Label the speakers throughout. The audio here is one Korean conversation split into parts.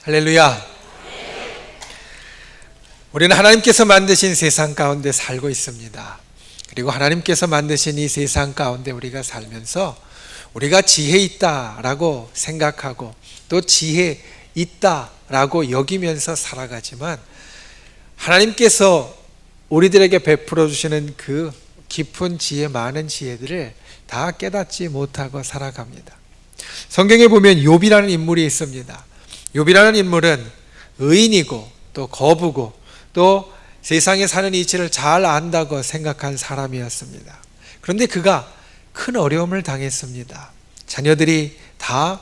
Speaker 1: 할렐루야. 우리는 하나님께서 만드신 세상 가운데 살고 있습니다. 그리고 하나님께서 만드신 이 세상 가운데 우리가 살면서 우리가 지혜 있다라고 생각하고 또 지혜 있다라고 여기면서 살아가지만 하나님께서 우리들에게 베풀어 주시는 그 깊은 지혜, 많은 지혜들을 다 깨닫지 못하고 살아갑니다. 성경에 보면 욥이라는 인물이 있습니다. 욥이라는 인물은 의인이고 또 거부고 또 세상에 사는 이치를 잘 안다고 생각한 사람이었습니다. 그런데 그가 큰 어려움을 당했습니다. 자녀들이 다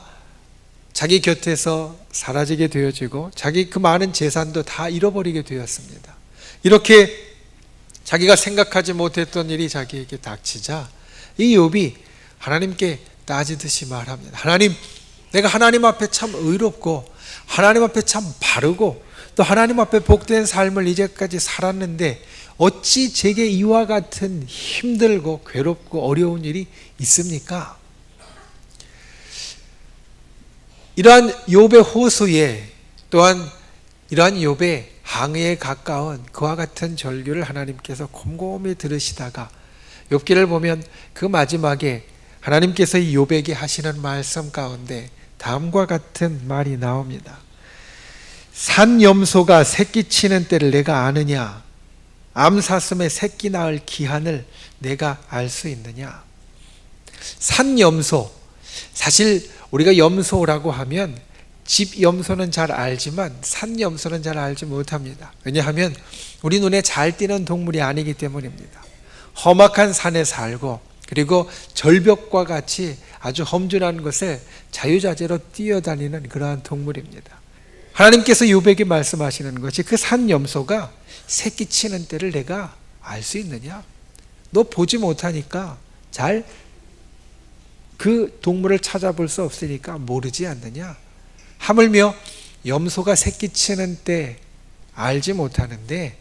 Speaker 1: 자기 곁에서 사라지게 되어지고 자기 그 많은 재산도 다 잃어버리게 되었습니다. 이렇게 자기가 생각하지 못했던 일이 자기에게 닥치자 이 욥이 하나님께 따지듯이 말합니다. 하나님, 내가 하나님 앞에 참 의롭고 하나님 앞에 참 바르고 또 하나님 앞에 복된 삶을 이제까지 살았는데 어찌 제게 이와 같은 힘들고 괴롭고 어려운 일이 있습니까? 이러한 욥의 호소에 또한 이러한 욥의 항해에 가까운 그와 같은 절규를 하나님께서 곰곰이 들으시다가 욥기를 보면 그 마지막에 하나님께서 이 욥에게 하시는 말씀 가운데 다음과 같은 말이 나옵니다. 산염소가 새끼 치는 때를 내가 아느냐? 암사슴의 새끼 낳을 기한을 내가 알 수 있느냐? 산염소, 사실 우리가 염소라고 하면 집 염소는 잘 알지만 산염소는 잘 알지 못합니다. 왜냐하면 우리 눈에 잘 띄는 동물이 아니기 때문입니다. 험악한 산에 살고 그리고 절벽과 같이 아주 험준한 것을 자유자재로 뛰어다니는 그러한 동물입니다. 하나님께서 욥에게 말씀하시는 것이 그 산염소가 새끼 치는 때를 내가 알 수 있느냐? 너 보지 못하니까 잘 그 동물을 찾아볼 수 없으니까 모르지 않느냐? 하물며 염소가 새끼 치는 때 알지 못하는데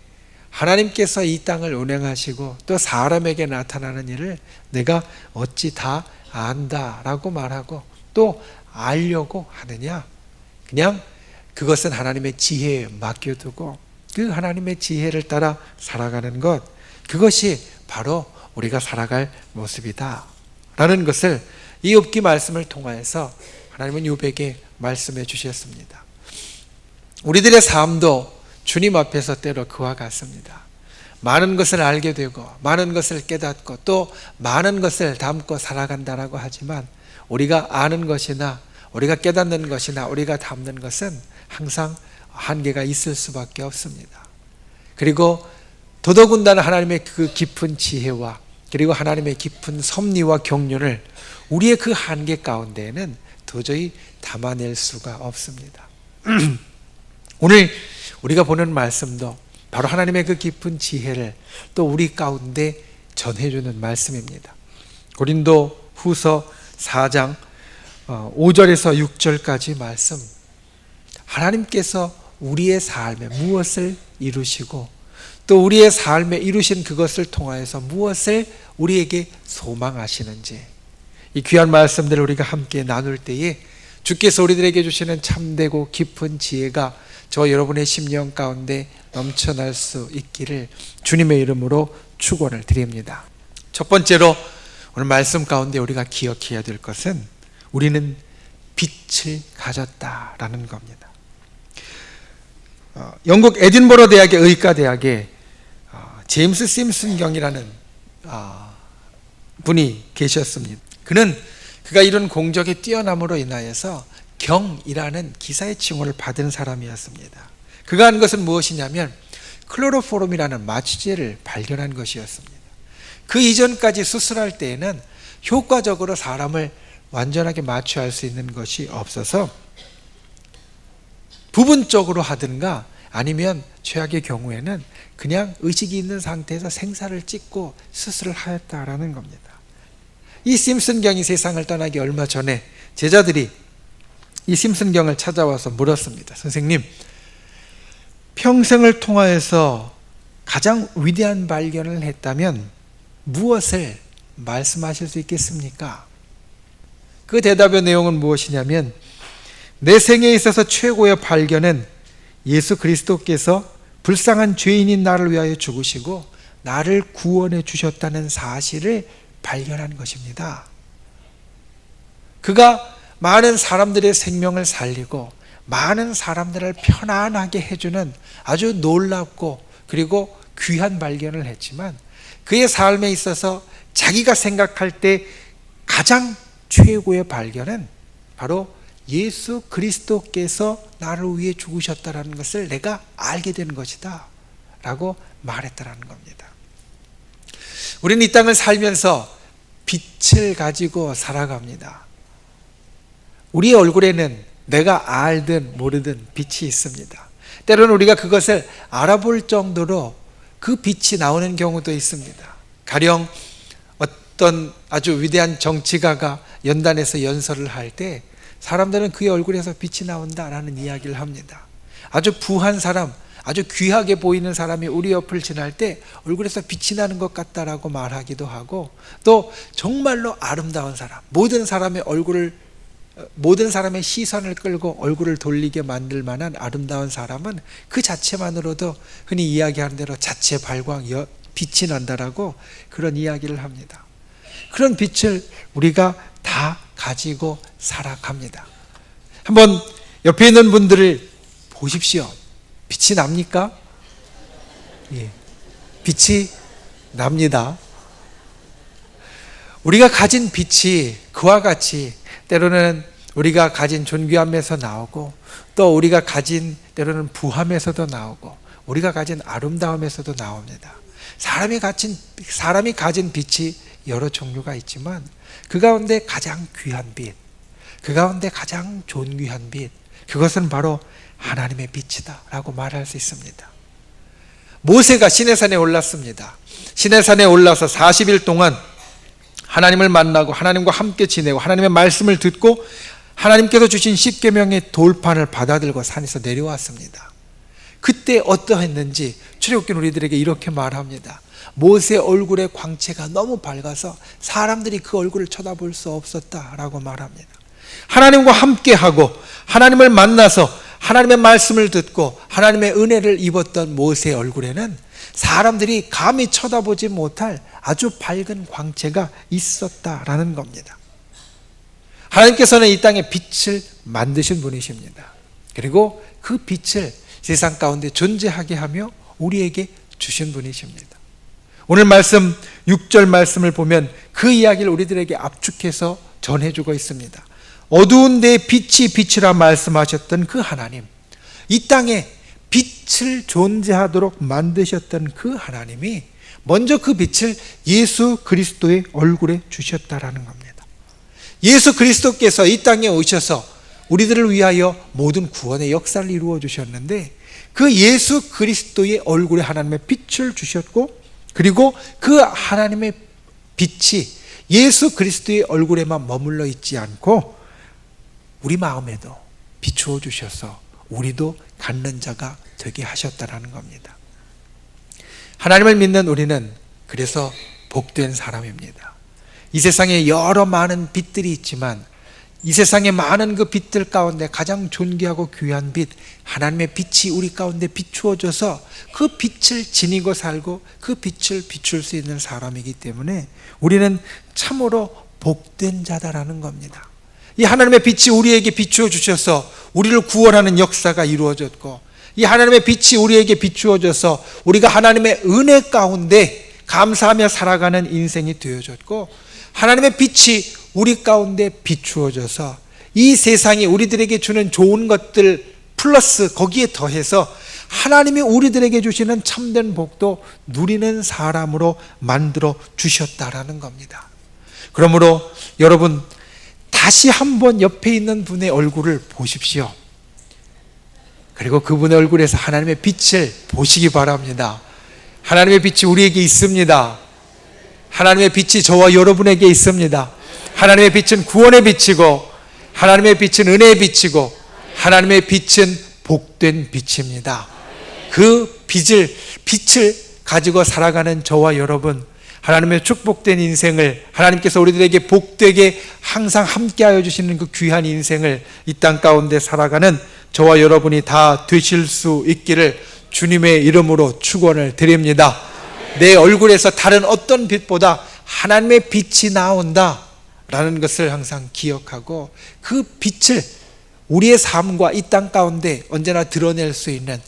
Speaker 1: 하나님께서 이 땅을 운행하시고 또 사람에게 나타나는 일을 내가 어찌 다 안다라고 말하고 또 알려고 하느냐? 그냥 그것은 하나님의 지혜에 맡겨두고 그 하나님의 지혜를 따라 살아가는 것, 그것이 바로 우리가 살아갈 모습이다 라는 것을 이 욥기 말씀을 통하여서 하나님은 욥에게 말씀해 주셨습니다. 우리들의 삶도 주님 앞에서 때로 그와 같습니다. 많은 것을 알게 되고 많은 것을 깨닫고 또 많은 것을 담고 살아간다라고 하지만 우리가 아는 것이나 우리가 깨닫는 것이나 우리가 담는 것은 항상 한계가 있을 수밖에 없습니다. 그리고 더더군다나 하나님의 그 깊은 지혜와 그리고 하나님의 깊은 섭리와 경륜을 우리의 그 한계 가운데에는 도저히 담아낼 수가 없습니다. 오늘 우리가 보는 말씀도 바로 하나님의 그 깊은 지혜를 또 우리 가운데 전해주는 말씀입니다. 고린도 후서 4장 5절에서 6절까지 말씀, 하나님께서 우리의 삶에 무엇을 이루시고 또 우리의 삶에 이루신 그것을 통하여서 무엇을 우리에게 소망하시는지 이 귀한 말씀들을 우리가 함께 나눌 때에 주께서 우리들에게 주시는 참되고 깊은 지혜가 저 여러분의 심령 가운데 넘쳐날 수 있기를 주님의 이름으로 축원을 드립니다. 첫 번째로 오늘 말씀 가운데 우리가 기억해야 될 것은 우리는 빛을 가졌다라는 겁니다. 영국 에딘버러 대학의 의과대학에 제임스 심슨 경이라는 분이 계셨습니다. 그가 이룬 공적의 뛰어남으로 인하여서 경이라는 기사의 칭호를 받은 사람이었습니다. 그가 한 것은 무엇이냐면 클로로포름이라는 마취제를 발견한 것이었습니다. 그 이전까지 수술할 때에는 효과적으로 사람을 완전하게 마취할 수 있는 것이 없어서 부분적으로 하든가 아니면 최악의 경우에는 그냥 의식이 있는 상태에서 생사를 찍고 수술을 하였다라는 겁니다. 이 심슨경이 세상을 떠나기 얼마 전에 제자들이 이 심슨경을 찾아와서 물었습니다. 선생님, 평생을 통하여서 가장 위대한 발견을 했다면 무엇을 말씀하실 수 있겠습니까? 그 대답의 내용은 무엇이냐면 내 생에 있어서 최고의 발견은 예수 그리스도께서 불쌍한 죄인인 나를 위하여 죽으시고 나를 구원해 주셨다는 사실을 발견한 것입니다. 그가 많은 사람들의 생명을 살리고 많은 사람들을 편안하게 해주는 아주 놀랍고 그리고 귀한 발견을 했지만, 그의 삶에 있어서 자기가 생각할 때 가장 최고의 발견은 바로 예수 그리스도께서 나를 위해 죽으셨다는 것을 내가 알게 된 것이다 라고 말했다는 겁니다. 우리는 이 땅을 살면서 빛을 가지고 살아갑니다. 우리의 얼굴에는 내가 알든 모르든 빛이 있습니다. 때로는 우리가 그것을 알아볼 정도로 그 빛이 나오는 경우도 있습니다. 가령 어떤 아주 위대한 정치가가 연단에서 연설을 할 때 사람들은 그의 얼굴에서 빛이 나온다라는 이야기를 합니다. 아주 부한 사람, 아주 귀하게 보이는 사람이 우리 옆을 지날 때 얼굴에서 빛이 나는 것 같다라고 말하기도 하고, 또 정말로 아름다운 사람, 모든 사람의 시선을 끌고 얼굴을 돌리게 만들 만한 아름다운 사람은 그 자체만으로도 흔히 이야기하는 대로 자체 발광, 빛이 난다라고 그런 이야기를 합니다. 그런 빛을 우리가 다 가지고 살아갑니다. 한번 옆에 있는 분들을 보십시오. 빛이 납니까? 예, 빛이 납니다. 우리가 가진 빛이 그와 같이 때로는 우리가 가진 존귀함에서 나오고, 또 우리가 가진 때로는 부함에서도 나오고, 우리가 가진 아름다움에서도 나옵니다. 사람이 가진 빛이 여러 종류가 있지만 그 가운데 가장 귀한 빛, 그 가운데 가장 존귀한 빛, 그것은 바로 하나님의 빛이다 라고 말할 수 있습니다. 모세가 시내산에 올랐습니다. 시내산에 올라서 40일 동안 하나님을 만나고 하나님과 함께 지내고 하나님의 말씀을 듣고 하나님께서 주신 십계명의 돌판을 받아들고 산에서 내려왔습니다. 그때 어떠했는지 출애굽기는 우리들에게 이렇게 말합니다. 모세 얼굴의 광채가 너무 밝아서 사람들이 그 얼굴을 쳐다볼 수 없었다라고 말합니다. 하나님과 함께하고 하나님을 만나서 하나님의 말씀을 듣고 하나님의 은혜를 입었던 모세의 얼굴에는 사람들이 감히 쳐다보지 못할 아주 밝은 광채가 있었다라는 겁니다. 하나님께서는 이 땅에 빛을 만드신 분이십니다. 그리고 그 빛을 세상 가운데 존재하게 하며 우리에게 주신 분이십니다. 오늘 말씀 6절 말씀을 보면 그 이야기를 우리들에게 압축해서 전해주고 있습니다. 어두운 데에 빛이 빛이라 말씀하셨던 그 하나님, 이 땅에 빛을 존재하도록 만드셨던 그 하나님이 먼저 그 빛을 예수 그리스도의 얼굴에 주셨다라는 겁니다. 예수 그리스도께서 이 땅에 오셔서 우리들을 위하여 모든 구원의 역사를 이루어 주셨는데, 그 예수 그리스도의 얼굴에 하나님의 빛을 주셨고, 그리고 그 하나님의 빛이 예수 그리스도의 얼굴에만 머물러 있지 않고 우리 마음에도 비추어 주셔서 우리도 갖는 자가 되게 하셨다라는 겁니다. 하나님을 믿는 우리는 그래서 복된 사람입니다. 이 세상에 여러 많은 빛들이 있지만 이 세상의 많은 그 빛들 가운데 가장 존귀하고 귀한 빛, 하나님의 빛이 우리 가운데 비추어져서 그 빛을 지니고 살고 그 빛을 비출 수 있는 사람이기 때문에 우리는 참으로 복된 자다라는 겁니다. 이 하나님의 빛이 우리에게 비추어 주셔서 우리를 구원하는 역사가 이루어졌고, 이 하나님의 빛이 우리에게 비추어져서 우리가 하나님의 은혜 가운데 감사하며 살아가는 인생이 되어졌고, 하나님의 빛이 우리 가운데 비추어져서 이 세상이 우리들에게 주는 좋은 것들 플러스 거기에 더해서 하나님이 우리들에게 주시는 참된 복도 누리는 사람으로 만들어 주셨다라는 겁니다. 그러므로 여러분, 다시 한번 옆에 있는 분의 얼굴을 보십시오. 그리고 그분의 얼굴에서 하나님의 빛을 보시기 바랍니다. 하나님의 빛이 우리에게 있습니다. 하나님의 빛이 저와 여러분에게 있습니다. 하나님의 빛은 구원의 빛이고, 하나님의 빛은 은혜의 빛이고, 하나님의 빛은 복된 빛입니다. 그 빛을 가지고 살아가는 저와 여러분, 하나님의 축복된 인생을, 하나님께서 우리들에게 복되게 항상 함께하여 주시는 그 귀한 인생을 이 땅 가운데 살아가는 저와 여러분이 다 되실 수 있기를 주님의 이름으로 축원을 드립니다. 내 얼굴에서 다른 어떤 빛보다 하나님의 빛이 나온다 라는 것을 항상 기억하고, 그 빛을 우리의 삶과 이 땅 가운데 언제나 드러낼 수 있는,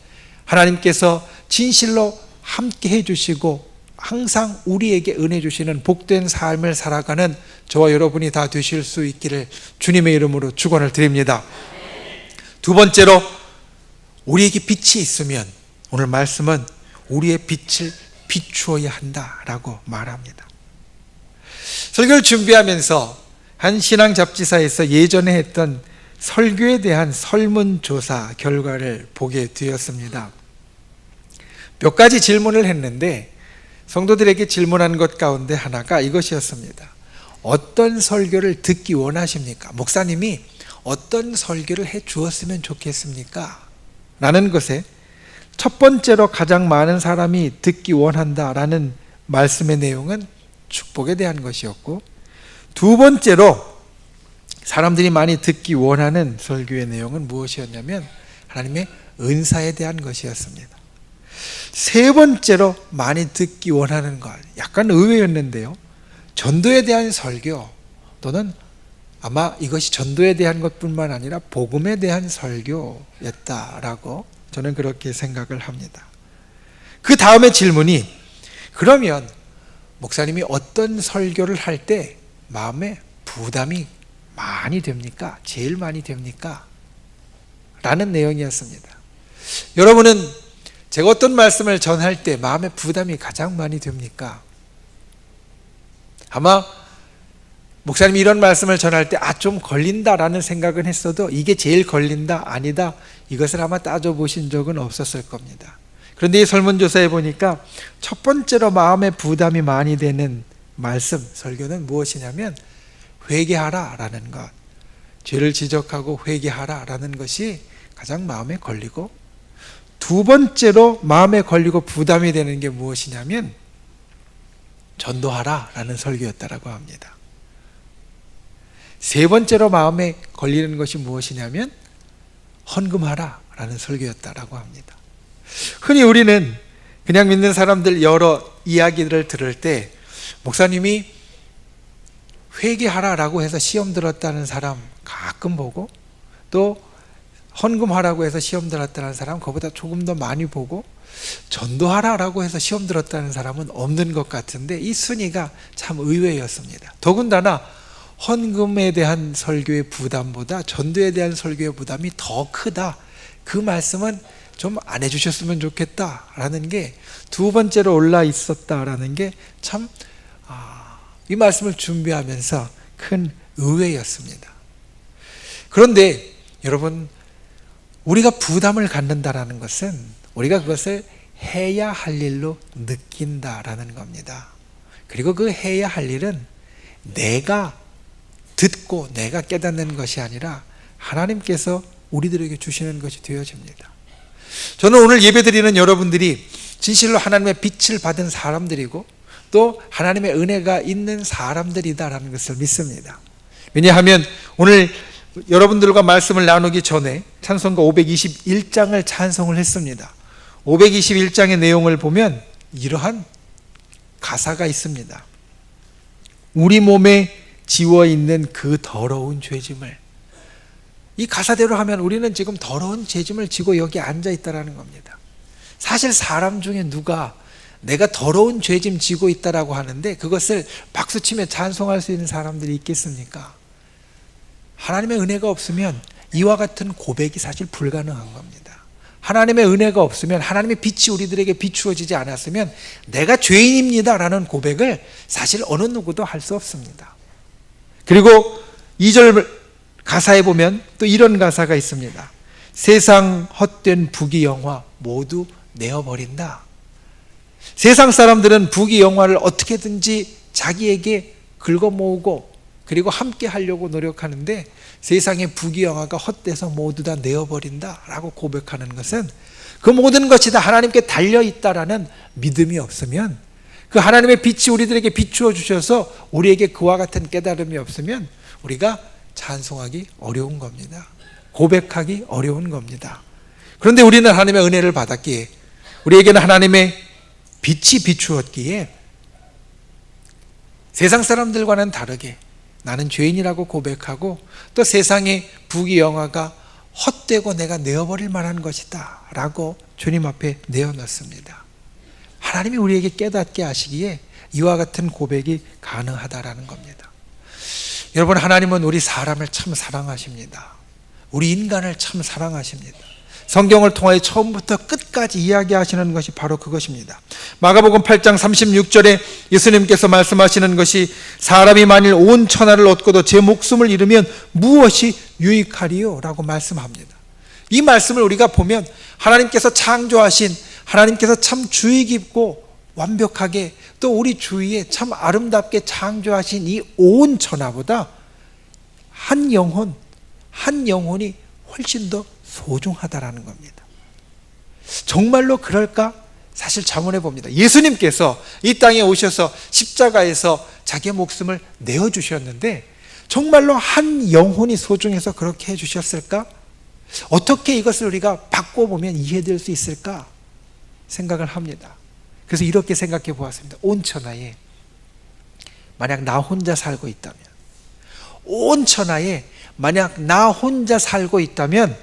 Speaker 1: 하나님께서 진실로 함께 해주시고 항상 우리에게 은혜 주시는 복된 삶을 살아가는 저와 여러분이 다 되실 수 있기를 주님의 이름으로 축원을 드립니다. 두 번째로, 우리에게 빛이 있으면 오늘 말씀은 우리의 빛을 비추어야 한다라고 말합니다. 설교를 준비하면서 한 신앙 잡지사에서 예전에 했던 설교에 대한 설문조사 결과를 보게 되었습니다. 몇 가지 질문을 했는데 성도들에게 질문한 것 가운데 하나가 이것이었습니다. 어떤 설교를 듣기 원하십니까? 목사님이 어떤 설교를 해 주었으면 좋겠습니까? 라는 것에 첫 번째로 가장 많은 사람이 듣기 원한다라는 말씀의 내용은 축복에 대한 것이었고, 두 번째로 사람들이 많이 듣기 원하는 설교의 내용은 무엇이었냐면 하나님의 은사에 대한 것이었습니다. 세 번째로 많이 듣기 원하는 것, 약간 의외였는데요, 전도에 대한 설교, 또는 아마 이것이 전도에 대한 것뿐만 아니라 복음에 대한 설교였다라고 저는 그렇게 생각을 합니다. 그 다음에 질문이, 그러면 목사님이 어떤 설교를 할 때 마음에 부담이 많이 됩니까? 제일 많이 됩니까? 라는 내용이었습니다. 여러분은 제가 어떤 말씀을 전할 때 마음에 부담이 가장 많이 됩니까? 아마 목사님이 이런 말씀을 전할 때 좀 걸린다라는 생각은 했어도 이게 제일 걸린다, 아니다, 이것을 아마 따져보신 적은 없었을 겁니다. 그런데 이 설문조사에 보니까 첫 번째로 마음에 부담이 많이 되는 말씀, 설교는 무엇이냐면 회개하라라는 것, 죄를 지적하고 회개하라라는 것이 가장 마음에 걸리고, 두 번째로 마음에 걸리고 부담이 되는 게 무엇이냐면 전도하라라는 설교였다라고 합니다. 세 번째로 마음에 걸리는 것이 무엇이냐면 헌금하라라는 설교였다라고 합니다. 흔히 우리는 그냥 믿는 사람들 여러 이야기들을 들을 때 목사님이 회개하라라고 해서 시험 들었다는 사람 가끔 보고, 또 헌금하라고 해서 시험 들었다는 사람 그보다 조금 더 많이 보고, 전도하라라고 해서 시험 들었다는 사람은 없는 것 같은데 이 순위가 참 의외였습니다. 더군다나 헌금에 대한 설교의 부담보다 전도에 대한 설교의 부담이 더 크다, 그 말씀은 좀 안 해주셨으면 좋겠다라는 게 두 번째로 올라 있었다라는 게 참 이 말씀을 준비하면서 큰 의외였습니다. 그런데 여러분, 우리가 부담을 갖는다라는 것은 우리가 그것을 해야 할 일로 느낀다라는 겁니다. 그리고 그 해야 할 일은 내가 듣고 내가 깨닫는 것이 아니라 하나님께서 우리들에게 주시는 것이 되어집니다. 저는 오늘 예배드리는 여러분들이 진실로 하나님의 빛을 받은 사람들이고 또 하나님의 은혜가 있는 사람들이다라는 것을 믿습니다. 왜냐하면 오늘 여러분들과 말씀을 나누기 전에 찬송가 521장을 찬송을 했습니다. 521장의 내용을 보면 이러한 가사가 있습니다. 우리 몸에 지워있는 그 더러운 죄짐을, 이 가사대로 하면 우리는 지금 더러운 죄짐을 지고 여기 앉아있다라는 겁니다. 사실 사람 중에 누가 내가 더러운 죄짐 지고 있다라고 하는데 그것을 박수치며 찬송할 수 있는 사람들이 있겠습니까? 하나님의 은혜가 없으면 이와 같은 고백이 사실 불가능한 겁니다. 하나님의 은혜가 없으면, 하나님의 빛이 우리들에게 비추어지지 않았으면 내가 죄인입니다라는 고백을 사실 어느 누구도 할 수 없습니다. 그리고 2절 가사에 보면 또 이런 가사가 있습니다. 세상 헛된 부귀영화 모두 내어버린다. 세상 사람들은 부귀영화를 어떻게든지 자기에게 긁어모으고 그리고 함께 하려고 노력하는데 세상의 부귀영화가 헛돼서 모두 다 내어버린다라고 고백하는 것은 그 모든 것이 다 하나님께 달려있다라는 믿음이 없으면 그 하나님의 빛이 우리들에게 비추어 주셔서 우리에게 그와 같은 깨달음이 없으면 우리가 찬송하기 어려운 겁니다. 고백하기 어려운 겁니다. 그런데 우리는 하나님의 은혜를 받았기에, 우리에게는 하나님의 빛이 비추었기에 세상 사람들과는 다르게 나는 죄인이라고 고백하고, 또 세상의 부귀영화가 헛되고 내가 내어버릴 만한 것이다 라고 주님 앞에 내어놓습니다. 하나님이 우리에게 깨닫게 하시기에 이와 같은 고백이 가능하다라는 겁니다. 여러분, 하나님은 우리 사람을 참 사랑하십니다. 우리 인간을 참 사랑하십니다. 성경을 통하여 처음부터 끝까지 이야기하시는 것이 바로 그것입니다. 마가복음 8장 36절에 예수님께서 말씀하시는 것이, 사람이 만일 온 천하를 얻고도 제 목숨을 잃으면 무엇이 유익하리요? 라고 말씀합니다. 이 말씀을 우리가 보면 하나님께서 창조하신, 하나님께서 참 주의 깊고 완벽하게 또 우리 주위에 참 아름답게 창조하신 이 온 천하보다 한 영혼이 훨씬 더 소중하다라는 겁니다. 정말로 그럴까? 사실 자문해 봅니다. 예수님께서 이 땅에 오셔서 십자가에서 자기의 목숨을 내어주셨는데 정말로 한 영혼이 소중해서 그렇게 해주셨을까? 어떻게 이것을 우리가 바꿔보면 이해될 수 있을까 생각을 합니다. 그래서 이렇게 생각해 보았습니다. 온 천하에 만약 나 혼자 살고 있다면, 온 천하에 만약 나 혼자 살고 있다면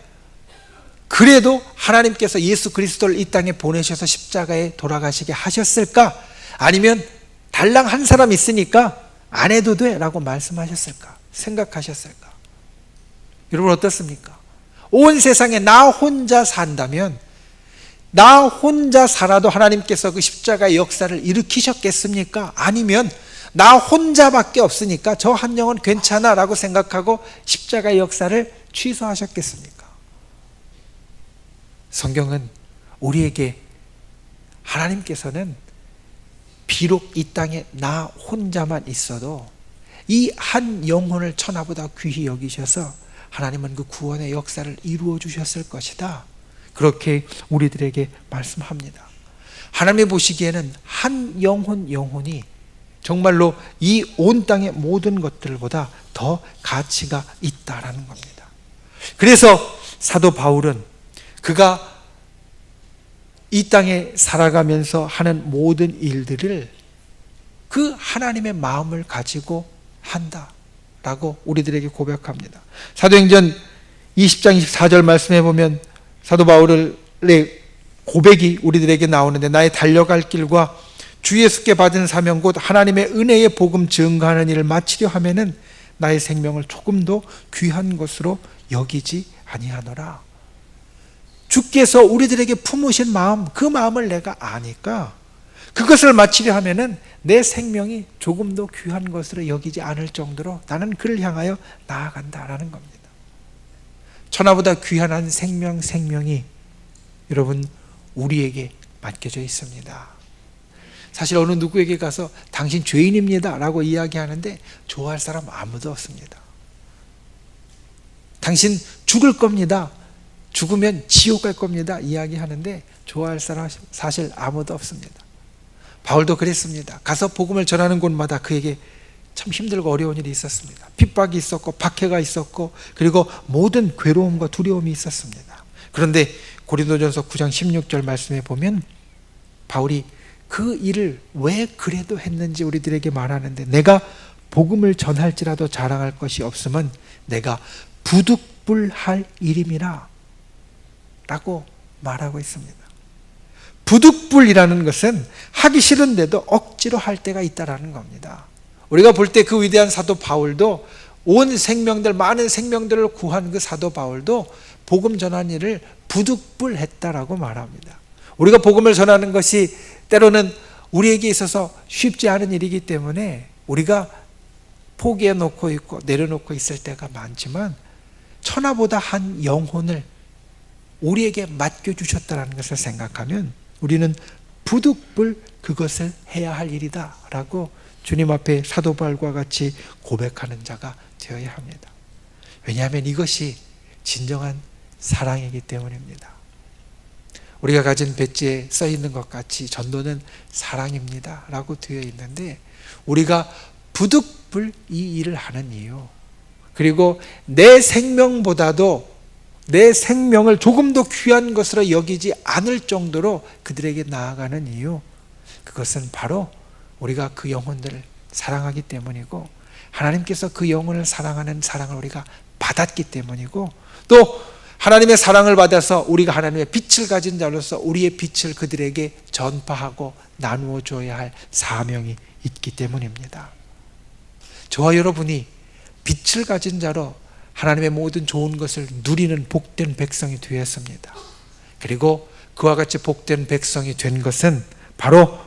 Speaker 1: 그래도 하나님께서 예수 그리스도를 이 땅에 보내셔서 십자가에 돌아가시게 하셨을까? 아니면 달랑 한 사람 있으니까 안 해도 돼 라고 말씀하셨을까? 생각하셨을까? 여러분 어떻습니까? 온 세상에 나 혼자 산다면, 나 혼자 살아도 하나님께서 그 십자가의 역사를 일으키셨겠습니까? 아니면 나 혼자밖에 없으니까 저 한 영은 괜찮아 라고 생각하고 십자가의 역사를 취소하셨겠습니까? 성경은 우리에게, 하나님께서는 비록 이 땅에 나 혼자만 있어도 이 한 영혼을 천하보다 귀히 여기셔서 하나님은 그 구원의 역사를 이루어 주셨을 것이다, 그렇게 우리들에게 말씀합니다. 하나님이 보시기에는 한 영혼이 정말로 이 온 땅의 모든 것들보다 더 가치가 있다라는 겁니다. 그래서 사도 바울은 그가 이 땅에 살아가면서 하는 모든 일들을 그 하나님의 마음을 가지고 한다라고 우리들에게 고백합니다. 사도행전 20장 24절 말씀해 보면 사도 바울의 고백이 우리들에게 나오는데, 나의 달려갈 길과 주 예수께 받은 사명 곧 하나님의 은혜의 복음 증거하는 일을 마치려 하면은 나의 생명을 조금도 귀한 것으로 여기지 아니하노라. 주께서 우리들에게 품으신 마음, 그 마음을 내가 아니까 그것을 마치려 하면은 내 생명이 조금도 귀한 것으로 여기지 않을 정도로 나는 그를 향하여 나아간다라는 겁니다. 천하보다 귀한 한 생명이 여러분 우리에게 맡겨져 있습니다. 사실 어느 누구에게 가서 당신 죄인입니다 라고 이야기하는데 좋아할 사람 아무도 없습니다. 당신 죽을 겁니다, 죽으면 지옥 갈 겁니다 이야기하는데 좋아할 사람 사실 아무도 없습니다. 바울도 그랬습니다. 가서 복음을 전하는 곳마다 그에게 참 힘들고 어려운 일이 있었습니다. 핍박이 있었고 박해가 있었고 그리고 모든 괴로움과 두려움이 있었습니다. 그런데 고린도전서 9장 16절 말씀에 보면 바울이 그 일을 왜 그래도 했는지 우리들에게 말하는데, 내가 복음을 전할지라도 자랑할 것이 없으면 내가 부득불할 일임이라 라고 말하고 있습니다. 부득불이라는 것은 하기 싫은데도 억지로 할 때가 있다라는 겁니다. 우리가 볼 때 그 위대한 사도 바울도, 온 생명들, 많은 생명들을 구한 그 사도 바울도 복음 전한 일을 부득불했다라고 말합니다. 우리가 복음을 전하는 것이 때로는 우리에게 있어서 쉽지 않은 일이기 때문에 우리가 포기해 놓고 있고 내려놓고 있을 때가 많지만, 천하보다 한 영혼을 우리에게 맡겨주셨다는 것을 생각하면 우리는 부득불 그것을 해야 할 일이다 라고 주님 앞에 사도 바울과 같이 고백하는 자가 되어야 합니다. 왜냐하면 이것이 진정한 사랑이기 때문입니다. 우리가 가진 배지에 써 있는 것 같이 전도는 사랑입니다 라고 되어 있는데, 우리가 부득불 이 일을 하는 이유, 그리고 내 생명보다도 내 생명을 조금 더 귀한 것으로 여기지 않을 정도로 그들에게 나아가는 이유, 그것은 바로 우리가 그 영혼들을 사랑하기 때문이고, 하나님께서 그 영혼을 사랑하는 사랑을 우리가 받았기 때문이고, 또 하나님의 사랑을 받아서 우리가 하나님의 빛을 가진 자로서 우리의 빛을 그들에게 전파하고 나누어 줘야 할 사명이 있기 때문입니다. 저와 여러분이 빛을 가진 자로 하나님의 모든 좋은 것을 누리는 복된 백성이 되었습니다. 그리고 그와 같이 복된 백성이 된 것은 바로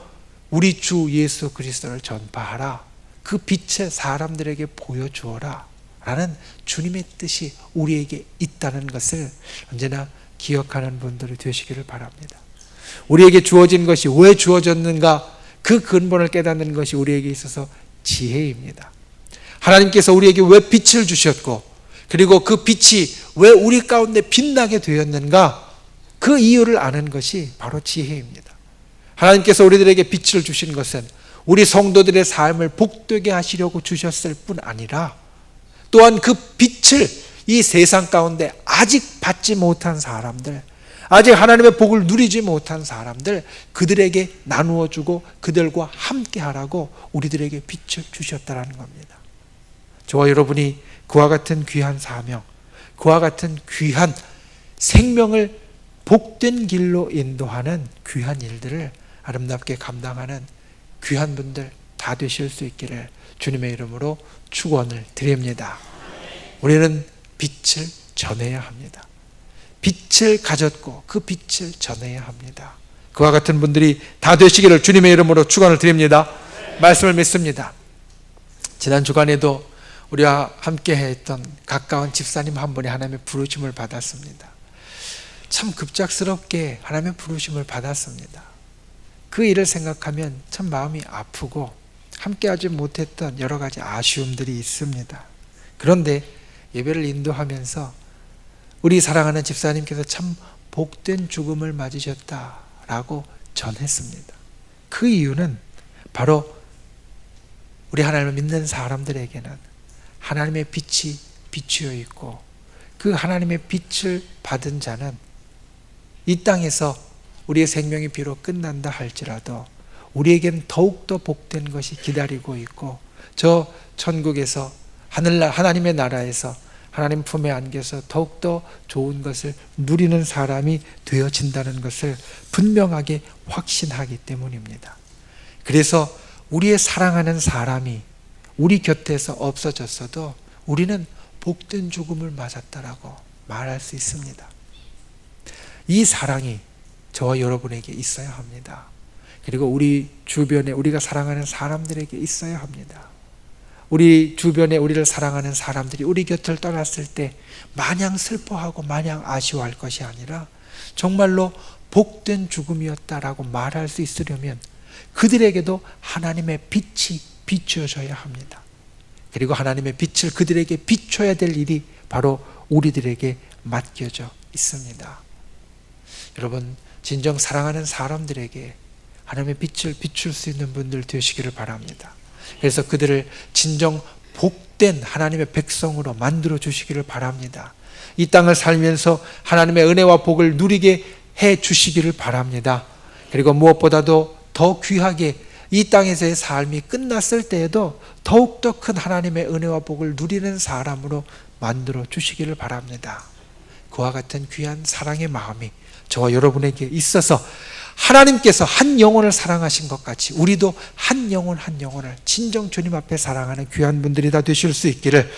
Speaker 1: 우리 주 예수 그리스도를 전파하라, 그 빛을 사람들에게 보여주어라 라는 주님의 뜻이 우리에게 있다는 것을 언제나 기억하는 분들이 되시기를 바랍니다. 우리에게 주어진 것이 왜 주어졌는가, 그 근본을 깨닫는 것이 우리에게 있어서 지혜입니다. 하나님께서 우리에게 왜 빛을 주셨고, 그리고 그 빛이 왜 우리 가운데 빛나게 되었는가, 그 이유를 아는 것이 바로 지혜입니다. 하나님께서 우리들에게 빛을 주신 것은 우리 성도들의 삶을 복되게 하시려고 주셨을 뿐 아니라, 또한 그 빛을 이 세상 가운데 아직 받지 못한 사람들, 아직 하나님의 복을 누리지 못한 사람들, 그들에게 나누어 주고 그들과 함께 하라고 우리들에게 빛을 주셨다는 겁니다. 저와 여러분이 그와 같은 귀한 사명, 그와 같은 귀한 생명을 복된 길로 인도하는 귀한 일들을 아름답게 감당하는 귀한 분들 다 되실 수 있기를 주님의 이름으로 축원을 드립니다. 우리는 빛을 전해야 합니다. 빛을 가졌고 그 빛을 전해야 합니다. 그와 같은 분들이 다 되시기를 주님의 이름으로 축원을 드립니다. 말씀을 믿습니다. 지난 주간에도 우리와 함께 했던 가까운 집사님 한 분이 하나님의 부르심을 받았습니다. 참 급작스럽게 하나님의 부르심을 받았습니다. 그 일을 생각하면 참 마음이 아프고 함께하지 못했던 여러 가지 아쉬움들이 있습니다. 그런데 예배를 인도하면서 우리 사랑하는 집사님께서 참 복된 죽음을 맞으셨다라고 전했습니다. 그 이유는 바로 우리 하나님을 믿는 사람들에게는 하나님의 빛이 비추어 있고, 그 하나님의 빛을 받은 자는 이 땅에서 우리의 생명이 비록 끝난다 할지라도 우리에겐 더욱더 복된 것이 기다리고 있고, 저 천국에서 하늘날 하나님의 나라에서 하나님 품에 안겨서 더욱더 좋은 것을 누리는 사람이 되어진다는 것을 분명하게 확신하기 때문입니다. 그래서 우리의 사랑하는 사람이 우리 곁에서 없어졌어도 우리는 복된 죽음을 맞았다라고 말할 수 있습니다. 이 사랑이 저와 여러분에게 있어야 합니다. 그리고 우리 주변에 우리가 사랑하는 사람들에게 있어야 합니다. 우리 주변에 우리를 사랑하는 사람들이 우리 곁을 떠났을 때 마냥 슬퍼하고 마냥 아쉬워할 것이 아니라 정말로 복된 죽음이었다라고 말할 수 있으려면 그들에게도 하나님의 빛이 비추어져야 합니다. 그리고 하나님의 빛을 그들에게 비춰야 될 일이 바로 우리들에게 맡겨져 있습니다. 여러분, 진정 사랑하는 사람들에게 하나님의 빛을 비출 수 있는 분들 되시기를 바랍니다. 그래서 그들을 진정 복된 하나님의 백성으로 만들어 주시기를 바랍니다. 이 땅을 살면서 하나님의 은혜와 복을 누리게 해 주시기를 바랍니다. 그리고 무엇보다도 더 귀하게 이 땅에서의 삶이 끝났을 때에도 더욱더 큰 하나님의 은혜와 복을 누리는 사람으로 만들어 주시기를 바랍니다. 그와 같은 귀한 사랑의 마음이 저와 여러분에게 있어서 하나님께서 한 영혼을 사랑하신 것 같이 우리도 한 영혼을 진정 주님 앞에 사랑하는 귀한 분들이 다 되실 수 있기를,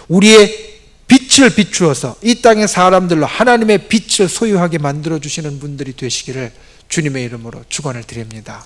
Speaker 1: 우리의 빛을 비추어서 이 땅의 사람들로 하나님의 빛을 소유하게 만들어 주시는 분들이 되시기를 주님의 이름으로 축원을 드립니다.